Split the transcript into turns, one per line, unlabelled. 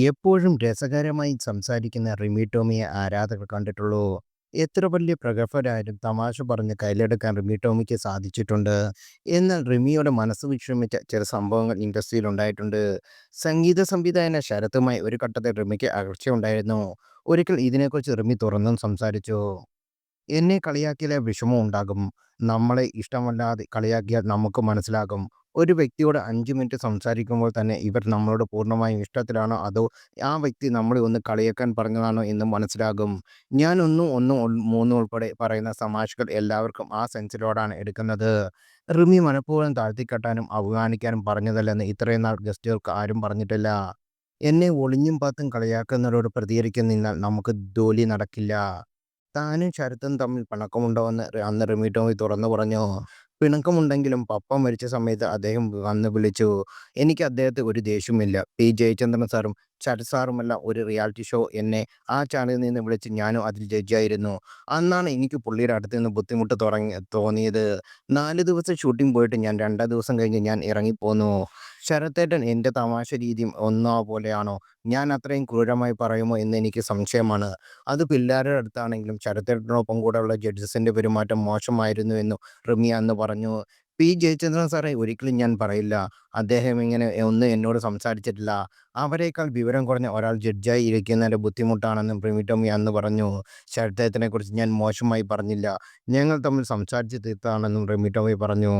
എപ്പോഴും രസകരമായി സംസാരിക്കുന്ന റിമി ടോമിയെ ആരാധകർ കണ്ടിട്ടുള്ളൂ. എത്ര വലിയ പ്രഗത്ഭരായാലും തമാശ പറഞ്ഞ് കയ്യിലെടുക്കാൻ റിമി ടോമിക്ക് സാധിച്ചിട്ടുണ്ട്. എന്നാൽ റിമിയുടെ മനസ്സ് വിഷമിച്ച ചില സംഭവങ്ങൾ ഇൻഡസ്ട്രിയിൽ ഉണ്ടായിട്ടുണ്ട്. സംഗീത സംവിധായകൻ ശരത്തുമായി ഒരു ഘട്ടത്തിൽ റിമിക്ക് അകൽച്ചയുണ്ടായിരുന്നു. ഒരിക്കൽ ഇതിനെക്കുറിച്ച് റിമി തുറന്നും സംസാരിച്ചു. എന്നെ കളിയാക്കിയാലേ വിഷമം ഉണ്ടാകും. നമ്മളെ ഇഷ്ടമല്ലാതെ കളിയാക്കിയാൽ നമുക്ക് മനസ്സിലാകും. ഒരു വ്യക്തിയോട് 5 മിനിറ്റ് സംസാരിക്കുമ്പോൾ തന്നെ ഇവർ നമ്മളോട് പൂർണ്ണമായും ഇഷ്ടത്തിലാണോ അതോ ആ വ്യക്തി നമ്മളെ ഒന്ന് കളിയാക്കാൻ പറഞ്ഞതാണോ എന്ന് മനസ്സിലാകും. ഞാൻ 1, 1, 3 ഉൾപ്പെടെ പറയുന്ന തമാശകൾ എല്ലാവർക്കും ആ സെൻസിലോടാണ് എടുക്കുന്നത്. റിമി മനഃപൂർവ്വം താഴ്ത്തിക്കെട്ടാനും അപമാനിക്കാനും പറഞ്ഞതല്ലെന്ന് ഇത്രയും നാൾ ഗസ്റ്റുകൾക്ക് ആരും പറഞ്ഞിട്ടില്ല. എന്നെ ഒളിഞ്ഞും പാത്തും കളിയാക്കുന്നവരോട് പ്രതികരിക്കാൻ നിന്നാൽ നമുക്ക് ജോലി നടക്കില്ല. താനും ശരത്തും തമ്മിൽ പിണക്കമുണ്ടോയെന്ന് അന്ന് റിമി ടോമി തുറന്നു പറഞ്ഞു. പിണക്കമുണ്ടെങ്കിലും പപ്പ മരിച്ച സമയത്ത് അദ്ദേഹം വന്ന് വിളിച്ചു. എനിക്ക് അദ്ദേഹത്തെ ഒരു ദേഷ്യവുമില്ല. പി. ജയചന്ദ്രൻ സാറും ശരത് സാറുമെല്ലാം ഒരു റിയാലിറ്റി ഷോ എന്നെ ആ ചാനലിൽ നിന്ന് വിളിച്ച് ഞാനും അതിൽ ജഡ്ജായിരുന്നു. അന്നാണ് എനിക്ക് പുള്ളിയുടെ അടുത്ത് നിന്ന് ബുദ്ധിമുട്ട് തോന്നിയത്. 4 ദിവസം ഷൂട്ടിംഗ് പോയിട്ട് ഞാൻ 2 ദിവസം കഴിഞ്ഞ് ഞാൻ ഇറങ്ങിപ്പോന്നു. ശരത്തേട്ടൻ എൻ്റെ തമാശ രീതിയും ഒന്നാ പോലെയാണോ? ഞാൻ അത്രയും ക്രൂരമായി പറയുമോ എന്ന് എനിക്ക് സംശയമാണ്. അത് പിള്ളേരുടെ അടുത്താണെങ്കിലും ശരത്തേട്ടനൊപ്പം കൂടെയുള്ള ജഡ്ജസിന്റെ പെരുമാറ്റം മോശമായിരുന്നുവെന്നും റിമി അന്ന് പറഞ്ഞു. പി. ജയചന്ദ്രൻ സാറെ ഒരിക്കലും ഞാൻ പറയില്ല. അദ്ദേഹം ഇങ്ങനെ ഒന്നും എന്നോട് സംസാരിച്ചിട്ടില്ല. അവരേക്കാൾ വിവരം കുറഞ്ഞ ഒരാൾ ജഡ്ജായി ഇരിക്കുന്നതിന്റെ ബുദ്ധിമുട്ടാണെന്നും റിമി ടോമി അന്ന് പറഞ്ഞു. ശരത്തേട്ടനെക്കുറിച്ച് ഞാൻ മോശമായി പറഞ്ഞില്ല. ഞങ്ങൾ തമ്മിൽ സംസാരിച്ച് തീർത്തതാണെന്നും റിമി ടോമി പറഞ്ഞു.